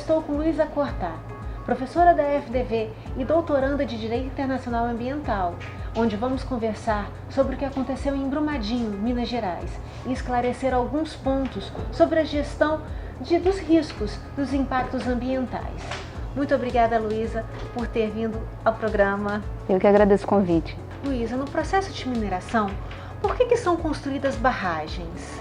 estou com Luísa Cortá, professora da FDV e doutoranda de Direito Internacional Ambiental, onde vamos conversar sobre o que aconteceu em Brumadinho, Minas Gerais, e esclarecer alguns pontos sobre a gestão dos riscos dos impactos ambientais. Muito obrigada, Luísa, por ter vindo ao programa. Eu que agradeço o convite. Luísa, no processo de mineração, por que são construídas barragens?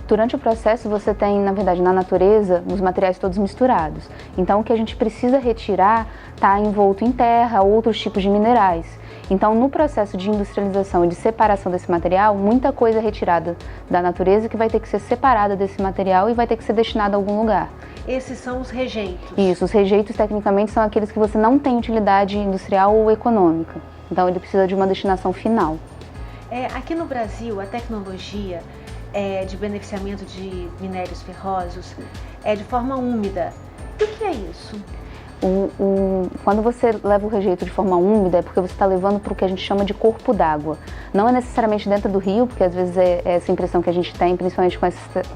Durante o processo você tem, na verdade, na natureza, os materiais todos misturados. Então o que a gente precisa retirar está envolto em terra, outros tipos de minerais. Então no processo de industrialização e de separação desse material, muita coisa é retirada da natureza que vai ter que ser separada desse material e vai ter que ser destinada a algum lugar. Esses são os rejeitos? Isso, os rejeitos tecnicamente são aqueles que você não tem utilidade industrial ou econômica. Então ele precisa de uma destinação final. Aqui no Brasil, a tecnologia de beneficiamento de minérios ferrosos é de forma úmida. E o que é isso? Quando você leva o rejeito de forma úmida é porque você está levando para o que a gente chama de corpo d'água. Não é necessariamente dentro do rio, porque às vezes é essa impressão que a gente tem, principalmente com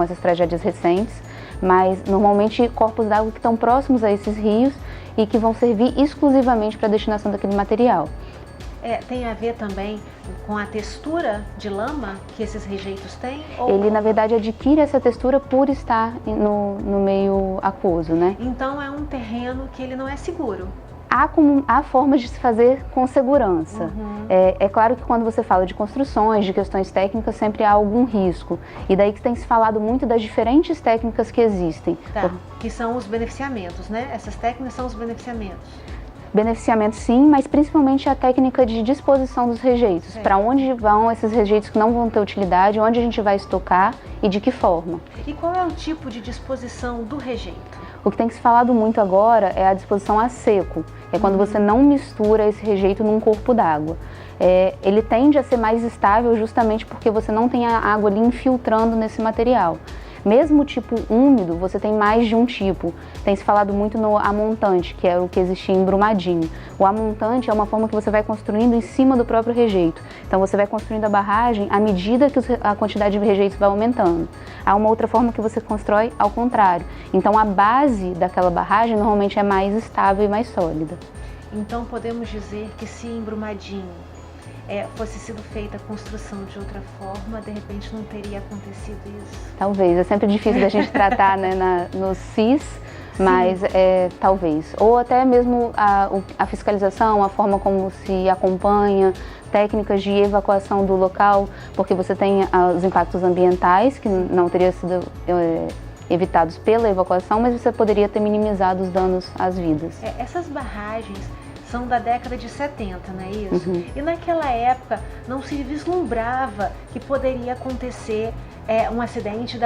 essas tragédias recentes, mas normalmente corpos d'água que estão próximos a esses rios e que vão servir exclusivamente para a destinação daquele material. Tem a ver também com a textura de lama que esses rejeitos têm? Ele, na verdade, adquire essa textura por estar no meio aquoso, né? Então é um terreno que ele não é seguro? Há formas de se fazer com segurança. Uhum. É claro que quando você fala de construções, de questões técnicas, sempre há algum risco. E daí que tem se falado muito das diferentes técnicas que existem. Tá, que são os beneficiamentos, né? Essas técnicas são os beneficiamentos. Beneficiamento sim, mas principalmente a técnica de disposição dos rejeitos. Para onde vão esses rejeitos que não vão ter utilidade, onde a gente vai estocar e de que forma. E qual é o tipo de disposição do rejeito? O que tem se falado muito agora é a disposição a seco. É quando você não mistura esse rejeito num corpo d'água. Ele tende a ser mais estável justamente porque você não tem a água ali infiltrando nesse material. Mesmo o tipo úmido, você tem mais de um tipo. Tem se falado muito no amontante, que é o que existia em Brumadinho. O amontante é uma forma que você vai construindo em cima do próprio rejeito. Então você vai construindo a barragem à medida que a quantidade de rejeitos vai aumentando. Há uma outra forma que você constrói ao contrário. Então a base daquela barragem normalmente é mais estável e mais sólida. Então podemos dizer que se em Brumadinho fosse sido feita a construção de outra forma, de repente não teria acontecido isso? Talvez, é sempre difícil da gente tratar, né, no CIS, mas talvez. Ou até mesmo a fiscalização, a forma como se acompanha, técnicas de evacuação do local, porque você tem os impactos ambientais, que não teriam sido evitados pela evacuação, mas você poderia ter minimizado os danos às vidas. Essas barragens são da década de 70, não é isso? Uhum. E naquela época não se vislumbrava que poderia acontecer um acidente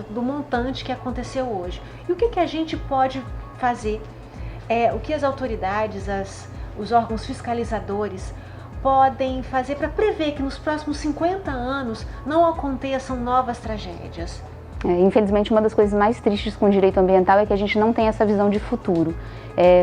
do montante que aconteceu hoje. E o que a gente pode fazer? O que as autoridades, os órgãos fiscalizadores podem fazer para prever que nos próximos 50 anos não aconteçam novas tragédias? Infelizmente, uma das coisas mais tristes com o direito ambiental é que a gente não tem essa visão de futuro.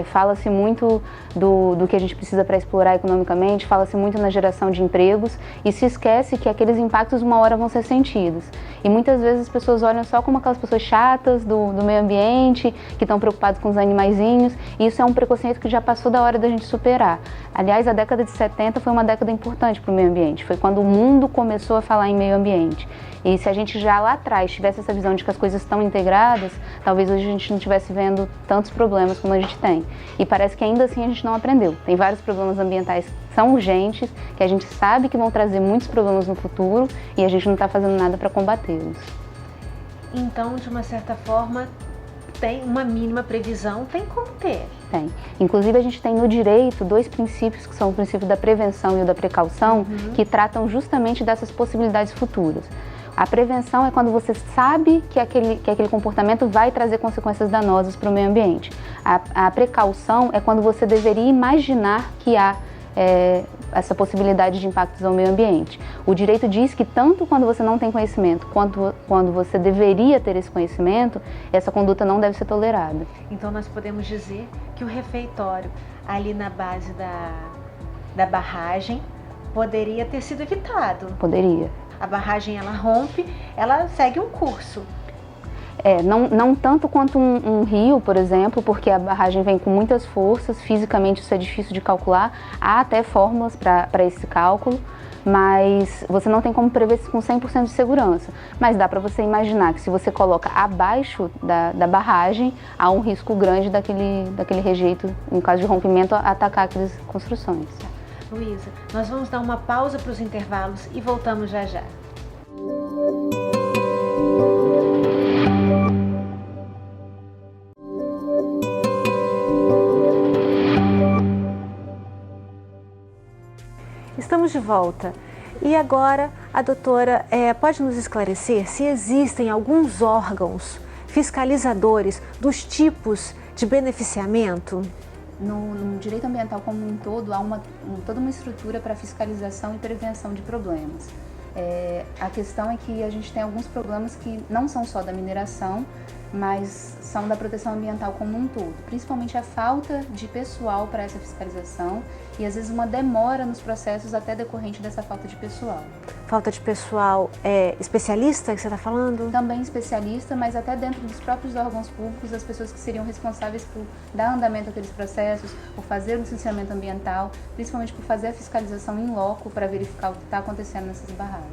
Fala-se muito do que a gente precisa para explorar economicamente, fala-se muito na geração de empregos e se esquece que aqueles impactos uma hora vão ser sentidos. E muitas vezes as pessoas olham só como aquelas pessoas chatas do meio ambiente, que estão preocupadas com os animaizinhos, e isso é um preconceito que já passou da hora da gente superar. Aliás, a década de 70 foi uma década importante para o meio ambiente, foi quando o mundo começou a falar em meio ambiente. E se a gente já lá atrás tivesse essa visão de que as coisas estão integradas, talvez hoje a gente não estivesse vendo tantos problemas como a gente tem. E parece que ainda assim a gente não aprendeu. Tem vários problemas ambientais que são urgentes, que a gente sabe que vão trazer muitos problemas no futuro e a gente não está fazendo nada para combatê-los. Então, de uma certa forma, tem uma mínima previsão, tem como ter. Tem. Inclusive a gente tem no direito dois princípios que são o princípio da prevenção e o da precaução, que tratam justamente dessas possibilidades futuras. A prevenção é quando você sabe que aquele comportamento vai trazer consequências danosas para o meio ambiente. A precaução é quando você deveria imaginar que há essa possibilidade de impactos ao meio ambiente. O direito diz que tanto quando você não tem conhecimento, quanto quando você deveria ter esse conhecimento, essa conduta não deve ser tolerada. Então nós podemos dizer que o refeitório ali na base da barragem poderia ter sido evitado. Poderia. A barragem ela rompe, ela segue um curso. Não tanto quanto um rio, por exemplo, porque a barragem vem com muitas forças, fisicamente isso é difícil de calcular, há até fórmulas para esse cálculo, mas você não tem como prever com 100% de segurança. Mas dá para você imaginar que se você coloca abaixo da barragem, há um risco grande daquele rejeito, em caso de rompimento, atacar aquelas construções. Luísa, nós vamos dar uma pausa para os intervalos e voltamos já já. Estamos de volta. E agora a doutora pode nos esclarecer se existem alguns órgãos fiscalizadores dos tipos de beneficiamento? No direito ambiental como um todo, há toda uma estrutura para fiscalização e prevenção de problemas. A questão é que a gente tem alguns problemas que não são só da mineração, mas são da proteção ambiental como um todo, principalmente a falta de pessoal para essa fiscalização e às vezes uma demora nos processos até decorrente dessa falta de pessoal. Falta de pessoal especialista que você está falando? Também especialista, mas até dentro dos próprios órgãos públicos, as pessoas que seriam responsáveis por dar andamento àqueles processos, por fazer o licenciamento ambiental, principalmente por fazer a fiscalização in loco para verificar o que está acontecendo nessas barragens.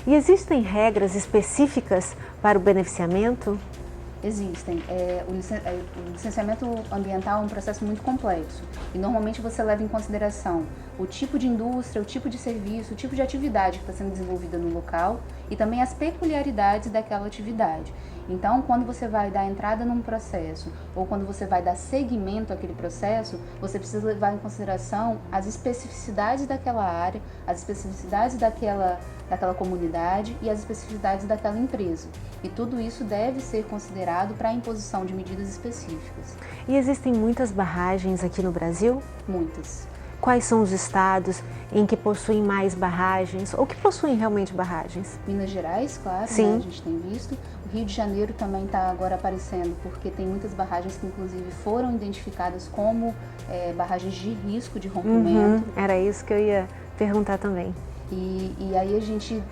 E existem regras específicas para o beneficiamento? Existem. O licenciamento ambiental é um processo muito complexo e normalmente você leva em consideração o tipo de indústria, o tipo de serviço, o tipo de atividade que está sendo desenvolvida no local e também as peculiaridades daquela atividade. Então, quando você vai dar entrada num processo ou quando você vai dar seguimento àquele processo, você precisa levar em consideração as especificidades daquela área, as especificidades daquela comunidade e as especificidades daquela empresa. E tudo isso deve ser considerado para a imposição de medidas específicas. E existem muitas barragens aqui no Brasil? Muitas. Quais são os estados em que possuem mais barragens ou que possuem realmente barragens? Minas Gerais, claro, sim. Né, a gente tem visto. O Rio de Janeiro também está agora aparecendo, porque tem muitas barragens que inclusive foram identificadas como barragens de risco de rompimento. Era isso que eu ia perguntar também. E aí a gente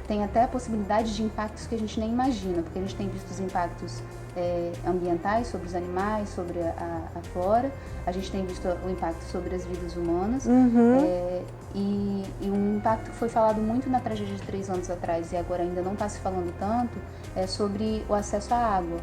tem até a possibilidade de impactos que a gente nem imagina, porque a gente tem visto os impactos ambientais sobre os animais, sobre a flora, a gente tem visto o impacto sobre as vidas humanas, e um impacto que foi falado muito na tragédia de 3 anos atrás e agora ainda não está se falando tanto, é sobre o acesso à água.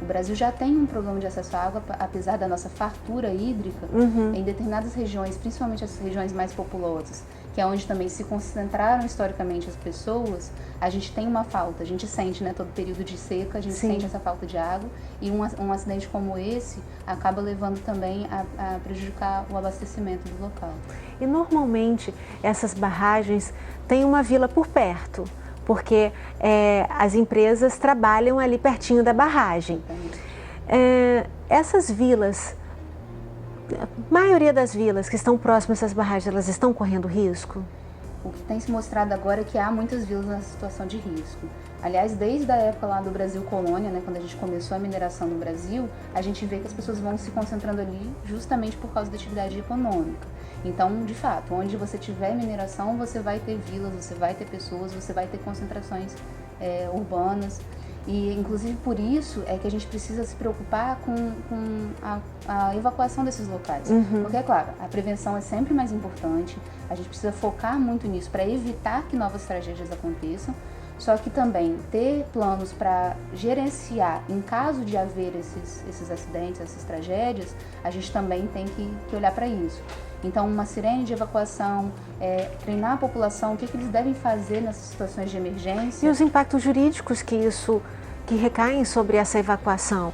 O Brasil já tem um problema de acesso à água, apesar da nossa fartura hídrica, em determinadas regiões, principalmente as regiões mais populosas, que é onde também se concentraram historicamente as pessoas, a gente tem uma falta, a gente sente, né, todo período de seca, a gente sente essa falta de água, e um acidente como esse acaba levando também a prejudicar o abastecimento do local. E normalmente essas barragens têm uma vila por perto, porque as empresas trabalham ali pertinho da barragem. Essas vilas, a maioria das vilas que estão próximas a essas barragens, elas estão correndo risco? O que tem se mostrado agora é que há muitas vilas nessa situação de risco. Aliás, desde a época lá do Brasil Colônia, né, quando a gente começou a mineração no Brasil, a gente vê que as pessoas vão se concentrando ali justamente por causa da atividade econômica. Então, de fato, onde você tiver mineração, você vai ter vilas, você vai ter pessoas, você vai ter concentrações urbanas. E, inclusive, por isso é que a gente precisa se preocupar com a evacuação desses locais. Porque, é claro, a prevenção é sempre mais importante, a gente precisa focar muito nisso para evitar que novas tragédias aconteçam, só que também ter planos para gerenciar, em caso de haver esses acidentes, essas tragédias, a gente também tem que olhar para isso. Então, uma sirene de evacuação, treinar a população, o que eles devem fazer nessas situações de emergência. E os impactos jurídicos que recaem sobre essa evacuação?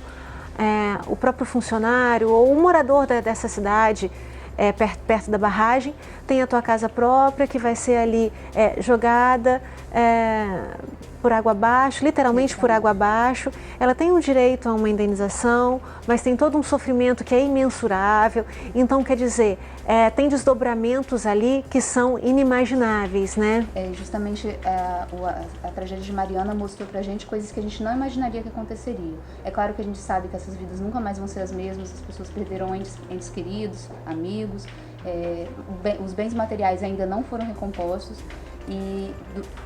O próprio funcionário ou o morador dessa cidade, perto da barragem, tem a tua casa própria que vai ser ali jogada por água abaixo, literalmente por água abaixo. Ela tem um direito a uma indenização, mas tem todo um sofrimento que é imensurável. Então, quer dizer, tem desdobramentos ali que são inimagináveis, né? Justamente a tragédia de Mariana mostrou pra gente coisas que a gente não imaginaria que aconteceria. É claro que a gente sabe que essas vidas nunca mais vão ser as mesmas, as pessoas perderam entes queridos, amigos, os bens materiais ainda não foram recompostos.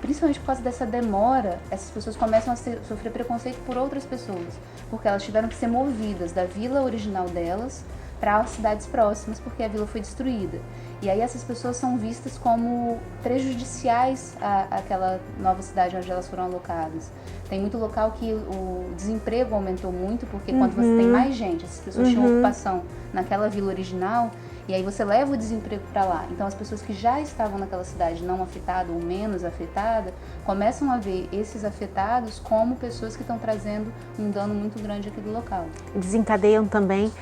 Principalmente por causa dessa demora, essas pessoas começam a sofrer preconceito por outras pessoas, porque elas tiveram que ser movidas da vila original delas para as cidades próximas, porque a vila foi destruída. E aí essas pessoas são vistas como prejudiciais àquela nova cidade onde elas foram alocadas. Tem muito local que o desemprego aumentou muito, porque quando você tem mais gente, essas pessoas tinham ocupação naquela vila original, e aí você leva o desemprego para lá. Então as pessoas que já estavam naquela cidade não afetada ou menos afetada, começam a ver esses afetados como pessoas que estão trazendo um dano muito grande àquele local. Desencadeiam também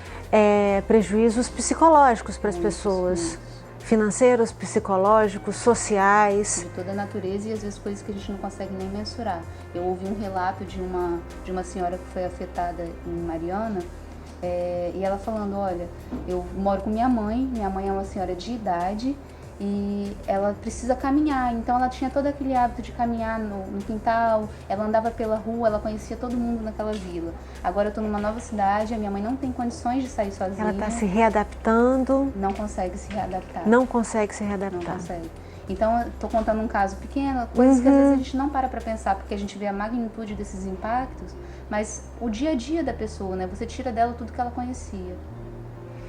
prejuízos psicológicos para as pessoas. Financeiros, psicológicos, sociais. De toda a natureza e às vezes coisas que a gente não consegue nem mensurar. Eu ouvi um relato de uma senhora que foi afetada em Mariana, e ela falando, olha, eu moro com minha mãe é uma senhora de idade e ela precisa caminhar, então ela tinha todo aquele hábito de caminhar no quintal, ela andava pela rua, ela conhecia todo mundo naquela vila. Agora eu estou numa nova cidade, a minha mãe não tem condições de sair sozinha. Ela está se readaptando. Não consegue se readaptar. Não consegue se readaptar. Não consegue. Então, eu estou contando um caso pequeno, coisas que às vezes a gente não para pensar, porque a gente vê a magnitude desses impactos, mas o dia a dia da pessoa, né? Você tira dela tudo que ela conhecia.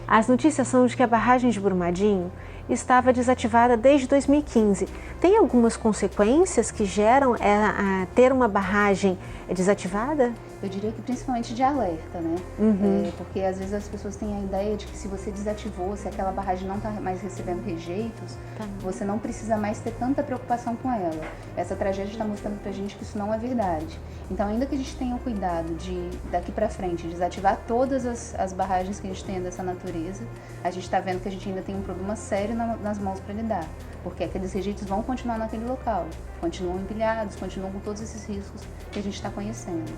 As notícias são de que a barragem de Brumadinho estava desativada desde 2015. Tem algumas consequências que geram ter uma barragem desativada? Eu diria que principalmente de alerta, né? Porque às vezes as pessoas têm a ideia de que se você desativou, se aquela barragem não está mais recebendo rejeitos, você não precisa mais ter tanta preocupação com ela. Essa tragédia está mostrando pra gente que isso não é verdade. Então, ainda que a gente tenha o cuidado de, daqui para frente, desativar todas as barragens que a gente tem dessa natureza, a gente está vendo que a gente ainda tem um problema sério nas mãos para lidar. Porque aqueles rejeitos vão continuar naquele local, continuam empilhados, continuam com todos esses riscos que a gente está conhecendo.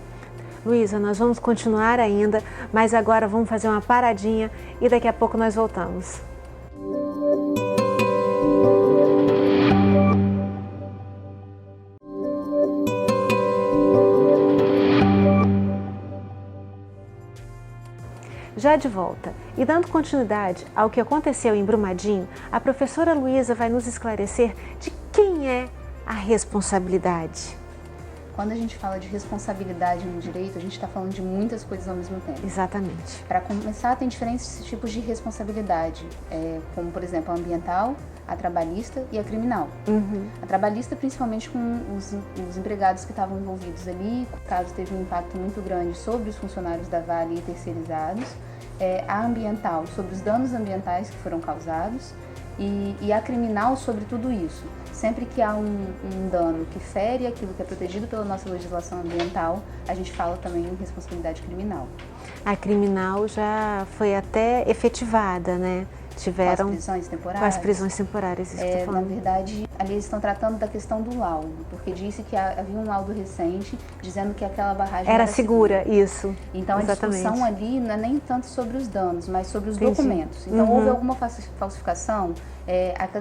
Luísa, nós vamos continuar ainda, mas agora vamos fazer uma paradinha e daqui a pouco nós voltamos. Já de volta e dando continuidade ao que aconteceu em Brumadinho, a professora Luísa vai nos esclarecer de quem é a responsabilidade. Quando a gente fala de responsabilidade no direito, a gente está falando de muitas coisas ao mesmo tempo. Exatamente. Para começar, tem diferentes tipos de responsabilidade, como, por exemplo, a ambiental, a trabalhista e a criminal. A trabalhista, principalmente com os empregados que estavam envolvidos ali, o caso teve um impacto muito grande sobre os funcionários da Vale e terceirizados. A ambiental, sobre os danos ambientais que foram causados. E a criminal sobre tudo isso. Sempre que há um dano que fere aquilo que é protegido pela nossa legislação ambiental, a gente fala também em responsabilidade criminal. A criminal já foi até efetivada, né? Tiveram com as prisões temporárias. Com as prisões temporárias, isso que eu tô falando. Na verdade, ali eles estão tratando da questão do laudo, porque disse que havia um laudo recente dizendo que aquela barragem era segura. Isso. Então exatamente. A discussão ali não é nem tanto sobre os danos, mas sobre os documentos. Então houve alguma falsificação,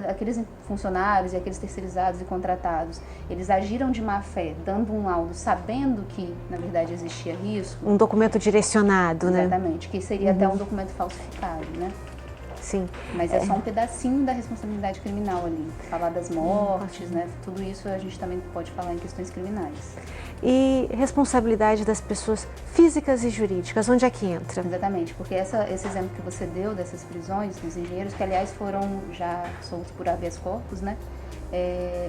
aqueles funcionários e aqueles terceirizados e contratados, eles agiram de má fé, dando um laudo, sabendo que na verdade existia risco. Um documento direcionado, né? Exatamente, que seria até um documento falsificado, né? Sim. Mas é só um pedacinho da responsabilidade criminal ali. Falar das mortes, né? Tudo isso a gente também pode falar em questões criminais. E responsabilidade das pessoas físicas e jurídicas, onde é que entra? Exatamente, porque esse exemplo que você deu dessas prisões dos engenheiros, que aliás foram já soltos por habeas corpus, né?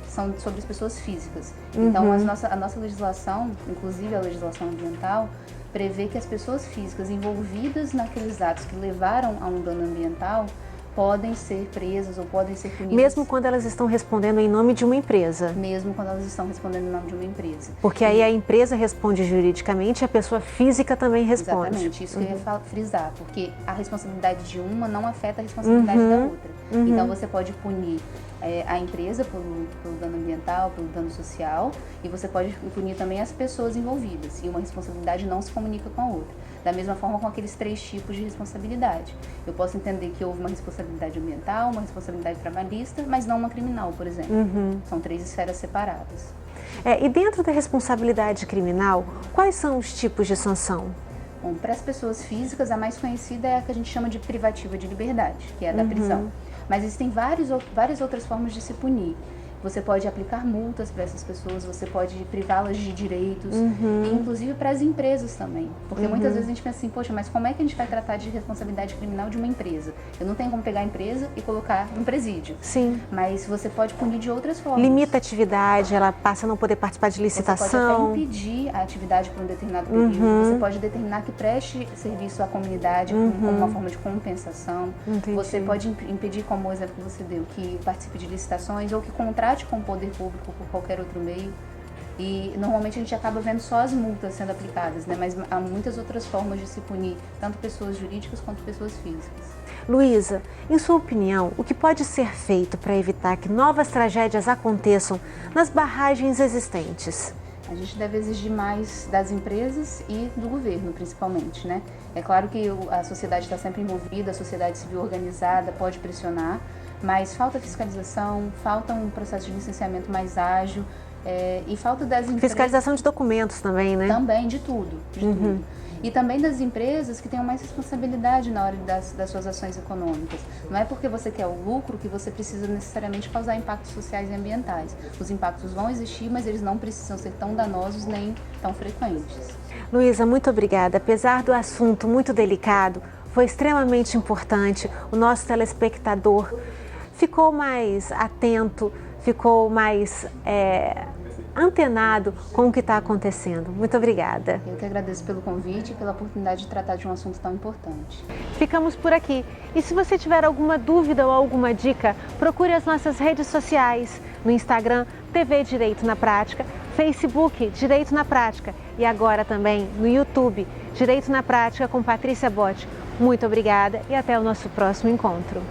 São sobre as pessoas físicas. Então a nossa legislação, inclusive a legislação ambiental, prevê que as pessoas físicas envolvidas naqueles atos que levaram a um dano ambiental podem ser presas ou podem ser punidas. Mesmo quando elas estão respondendo em nome de uma empresa? Mesmo quando elas estão respondendo em nome de uma empresa. Porque aí a empresa responde juridicamente e a pessoa física também responde. Exatamente, isso que eu ia frisar, porque a responsabilidade de uma não afeta a responsabilidade da outra. Então você pode punir a empresa pelo dano ambiental, pelo dano social, e você pode punir também as pessoas envolvidas, e uma responsabilidade não se comunica com a outra. Da mesma forma com aqueles 3 tipos de responsabilidade. Eu posso entender que houve uma responsabilidade ambiental, uma responsabilidade trabalhista, mas não uma criminal, por exemplo. São 3 esferas separadas. E dentro da responsabilidade criminal, quais são os tipos de sanção? Bom, para as pessoas físicas, a mais conhecida é a que a gente chama de privativa de liberdade, que é a da prisão. Mas existem várias outras formas de se punir. você pode aplicar multas para essas pessoas, você pode privá-las de direitos, e inclusive para as empresas também. Porque muitas vezes a gente pensa assim, poxa, mas como é que a gente vai tratar de responsabilidade criminal de uma empresa? Eu não tenho como pegar a empresa e colocar num presídio. Sim. Mas você pode punir de outras formas. Limita a atividade, ela passa a não poder participar de licitação. Você pode até impedir a atividade por um determinado período. Você pode determinar que preste serviço à comunidade como uma forma de compensação. Entendi. Você pode impedir, como o exemplo que você deu, que participe de licitações ou que contrate com o poder público por qualquer outro meio. E normalmente a gente acaba vendo só as multas sendo aplicadas, né? Mas há muitas outras formas de se punir, tanto pessoas jurídicas quanto pessoas físicas. Luísa, em sua opinião, o que pode ser feito para evitar que novas tragédias aconteçam nas barragens existentes? A gente deve exigir mais das empresas e do governo, principalmente, né? É claro que a sociedade está sempre envolvida, a sociedade civil organizada pode pressionar, mas falta fiscalização, falta um processo de licenciamento mais ágil e falta das empresas... Fiscalização de documentos também, né? Também, de tudo, tudo. E também das empresas que tenham mais responsabilidade na hora das suas ações econômicas. Não é porque você quer o lucro que você precisa necessariamente causar impactos sociais e ambientais. Os impactos vão existir, mas eles não precisam ser tão danosos nem tão frequentes. Luísa, muito obrigada. Apesar do assunto muito delicado, foi extremamente importante. O nosso telespectador ficou mais atento, ficou mais antenado com o que está acontecendo. Muito obrigada. Eu que agradeço pelo convite e pela oportunidade de tratar de um assunto tão importante. Ficamos por aqui. E se você tiver alguma dúvida ou alguma dica, procure as nossas redes sociais. No Instagram, TV Direito na Prática, Facebook, Direito na Prática e agora também no YouTube, Direito na Prática com Patrícia Botti. Muito obrigada e até o nosso próximo encontro.